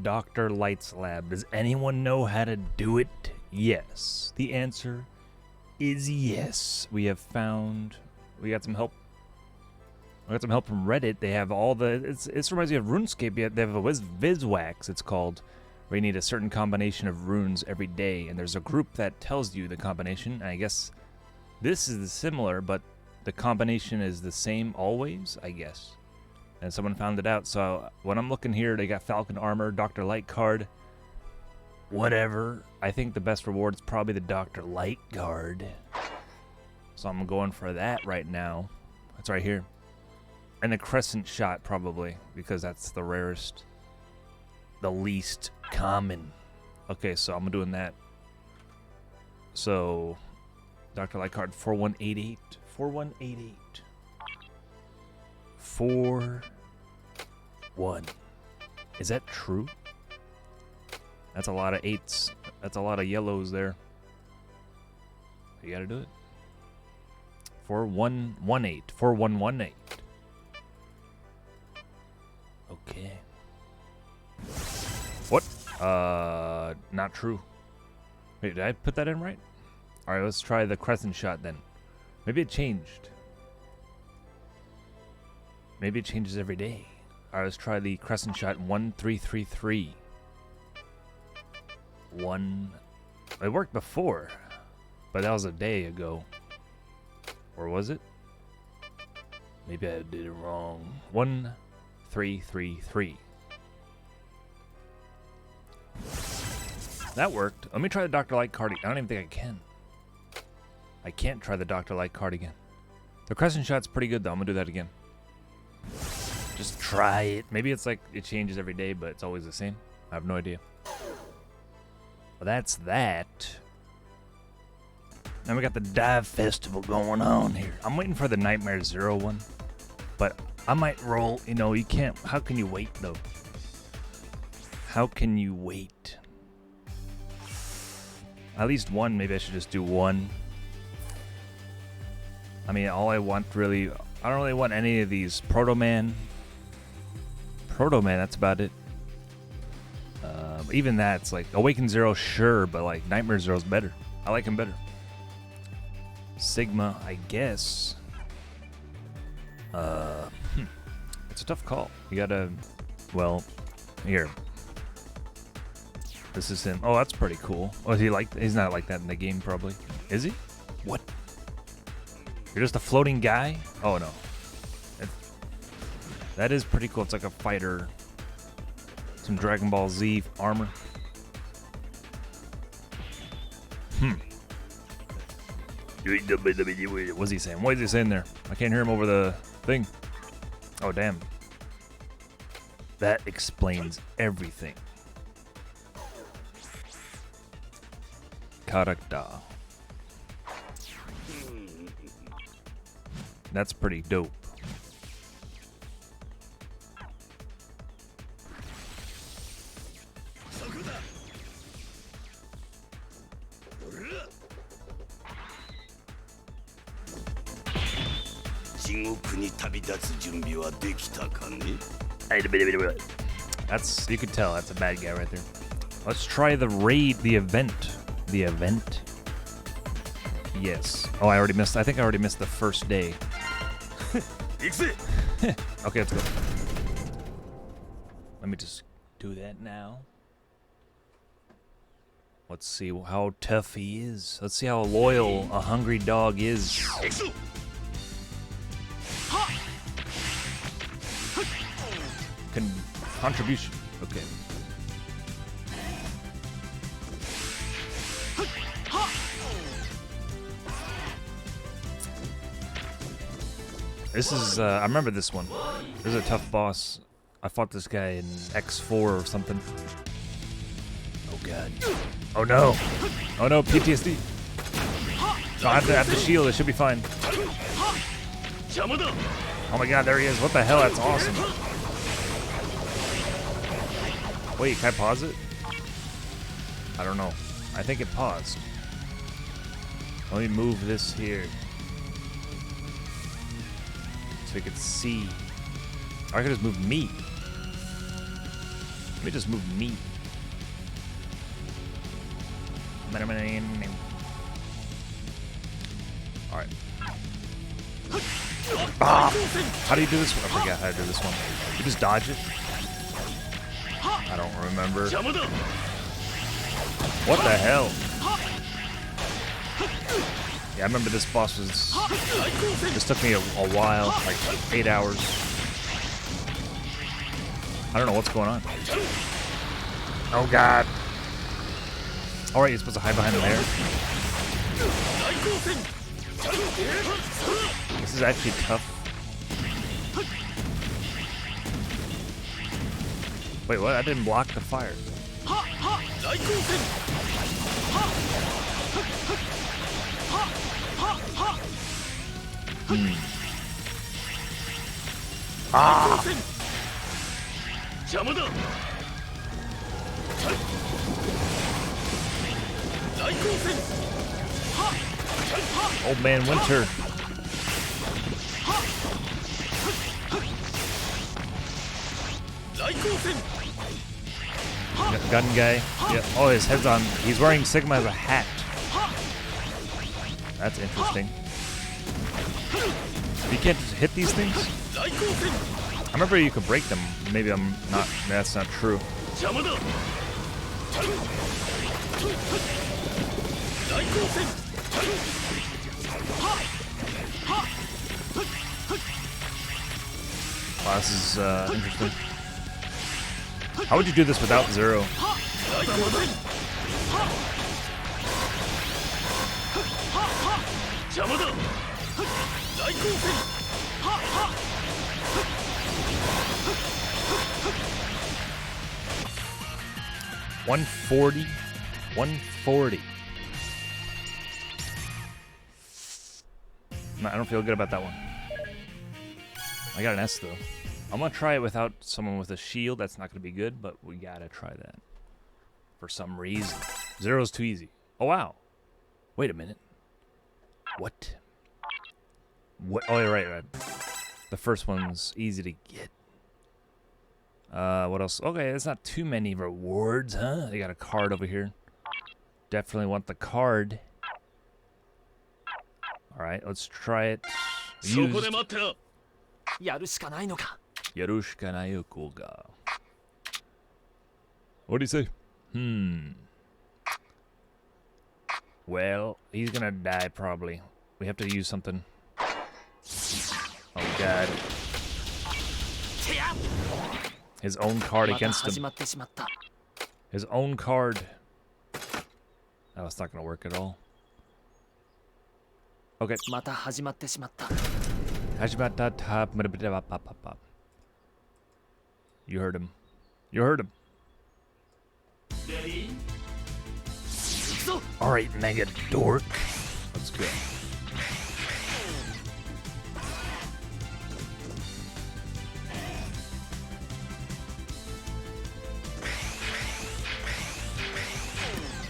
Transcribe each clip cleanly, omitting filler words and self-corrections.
Dr. Light's lab. Does anyone know how to do it? Yes. The answer is yes. We got some help. We got some help from Reddit. They have all the, it reminds me of RuneScape. They have a Viswax, it's called, where you need a certain combination of runes every day, and there's a group that tells you the combination. And I guess this is similar, but the combination is the same always, I guess. And someone found it out. So when I'm looking here, they got Falcon Armor, Dr. Light card, whatever. I think the best reward is probably the Dr. Light card. So I'm going for that right now. It's right here. And the Crescent Shot probably, because that's the rarest, the least common. Okay, so I'm doing that. So Dr. Light card 4188. 4188. 41. Is that true? That's a lot of 8s. That's a lot of yellows there. You gotta do it. 4118. 4118. Okay. What? Not true. Wait, did I put that in right? Alright, let's try the Crescent Shot then. Maybe it changed. Maybe it changes every day. Alright, let's try the Crescent Shot 1333. It worked before, but that was a day ago. Or was it? Maybe I did it wrong. 1333. That worked. Let me try the Dr. Light card. I don't even think I can. I can't try the Dr. Light card again. The Crescent Shot's pretty good though. I'm gonna do that again. Just try it. Maybe it's like it changes every day, but it's always the same. I have no idea. Well, that's that. Then we got the Dive Festival going on here. I'm waiting for the Nightmare Zero one, but I might roll. You know, you can't. How can you wait though? How can you wait? At least one. Maybe I should just do one. I mean, all I want really, I don't really want any of these. Proto Man, that's about it. Even that's like Awaken Zero, sure, but like Nightmare Zero's better. I like him better. Sigma, I guess. It's a tough call. You gotta, well, here. This is him. Oh, that's pretty cool. Oh, is he like? He's not like that in the game, probably. Is he? What? You're just a floating guy? Oh no. That is pretty cool. It's like a fighter. Some Dragon Ball Z armor. What's he saying? What is he saying there? I can't hear him over the thing. Oh, damn. That explains everything. Character. That's pretty dope. That's, you could tell that's a bad guy right there. Let's try the raid, the event. The event? Yes. Oh, I already missed, I think I already missed the first day. Okay, let's go. Let me just do that now. Let's see how tough he is. Let's see how loyal a hungry dog is. Contribution. Okay. This is, I remember this one. This is a tough boss. I fought this guy in X4 or something. Oh god. Oh no. Oh no, PTSD. No, I have the shield, it should be fine. Oh my god, there he is. What the hell, that's awesome. Wait, can I pause it? I don't know. I think it paused. Let me move this here. So we could see. Or I could just move me. me just move me. Alright. Ah! How do you do this one? I forgot how to do this one. You just dodge it? I don't remember. What the hell? Yeah, I remember this boss was... This took me a while, like 8 hours. I don't know what's going on. Oh god. Alright, you're supposed to hide behind the there. This is actually tough. Wait, what? I didn't block the fire. Ah! Old Man Winter. Gun guy. Yep. Oh, his head's on. He's wearing Sigma as a hat. That's interesting. You can't just hit these things? I remember you could break them. Maybe I'm not. That's not true. Wow, this is interesting. How would you do this without Zero? $140. $140. I don't feel good about that one. I got an S though. I'm gonna try it without someone with a shield. That's not gonna be good, but we gotta try that. For some reason. Zero's too easy. Oh wow. Wait a minute. What? What? Oh, yeah, right. The first one's easy to get. What else? Okay, there's not too many rewards, huh? They got a card over here. Definitely want the card. Alright, let's try it. Used. Yarushka Nayukuga. What do you say? Well, he's gonna die probably. We have to use something. Oh god. His own card against him. His own card. Oh, it's not gonna work at all. Okay. You heard him. You heard him. Alright, Mega Dork. Let's go.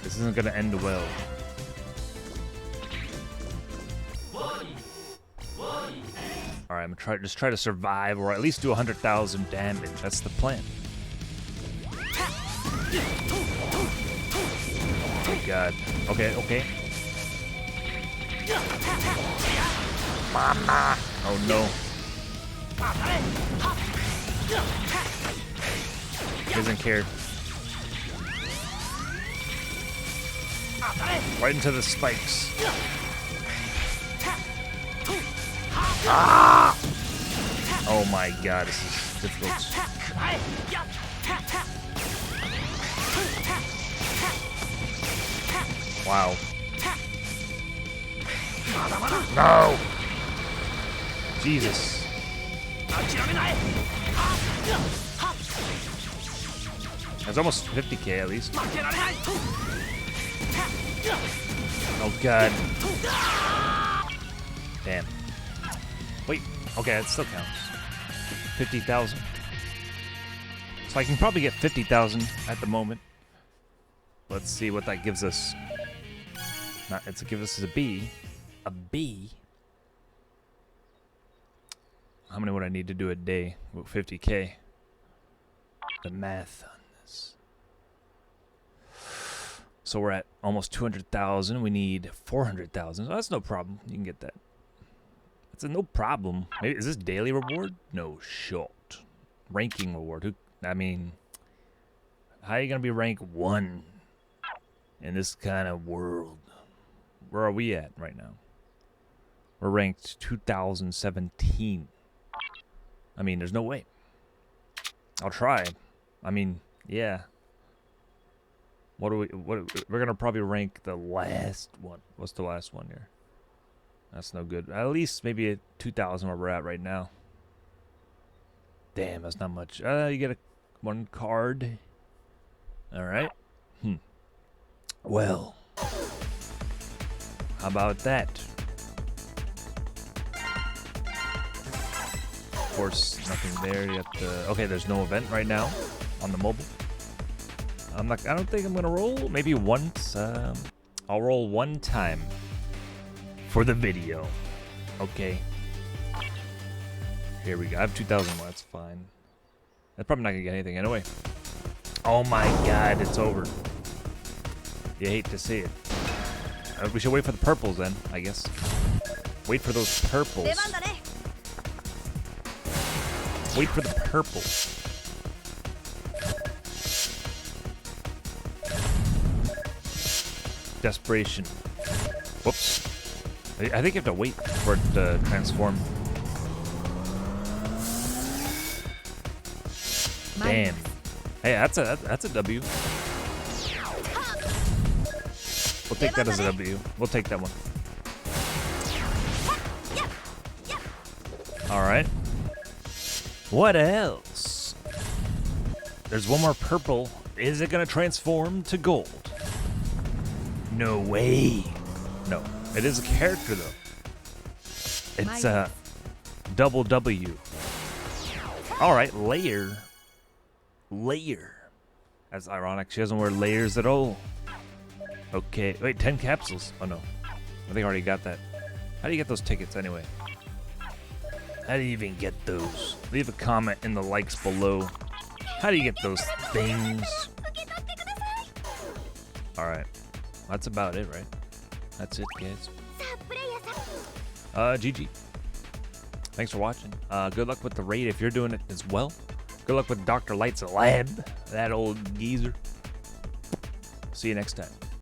This isn't gonna end well. Alright, I'm gonna just try to survive, or at least do 100,000 damage. That's the plan. Oh god. Okay, okay. Mama! Oh no. He doesn't care. Right into the spikes. Ah! Oh my god, this is difficult. Wow. No! Jesus. That's almost 50k at least. Oh god. Damn. Wait, okay, that still counts. 50,000. So I can probably get 50,000 at the moment. Let's see what that gives us. It's give us a B. A B? How many would I need to do a day? Well, 50k. The math on this. So we're at almost 200,000. We need 400,000. So that's no problem. You can get that. It's a no problem. Maybe, is this daily reward? No shot. Ranking reward. I mean, how are you going to be rank 1 in this kind of world? Where are we at right now? We're ranked 2017. I mean, there's no way. I'll try. I mean, yeah. We're gonna probably rank the last one. What's the last one here? That's no good. At least maybe at 2,000 where we're at right now. Damn, that's not much. You get one card. All right. Well, how about that? Of course, nothing there. You got the. Okay, there's no event right now on the mobile. I don't think I'm gonna roll. Maybe once. I'll roll one time for the video. Okay. Here we go. I have 2,000. Well, that's fine. That's probably not gonna get anything anyway. Oh my God! It's over. You hate to see it. We should wait for the purples then, I guess. Wait for those purples. Wait for the purples. Desperation. Whoops. I think you have to wait for it to transform. Damn. Hey, that's a W. We'll take that as a W. We'll take that one. All right. What else? There's one more purple. Is it gonna transform to gold? No way. No, it is a character though. It's a double W. All right, layer. That's ironic. She doesn't wear layers at all. Okay, wait, 10 capsules. Oh no, I think I already got that. How do you get those tickets anyway? How do you even get those? Leave a comment in the likes below. How do you get those things? All right. That's about it, right? That's it, guys. GG. Thanks for watching. Good luck with the raid if you're doing it as well. Good luck with Dr. Light's lab, that old geezer. See you next time.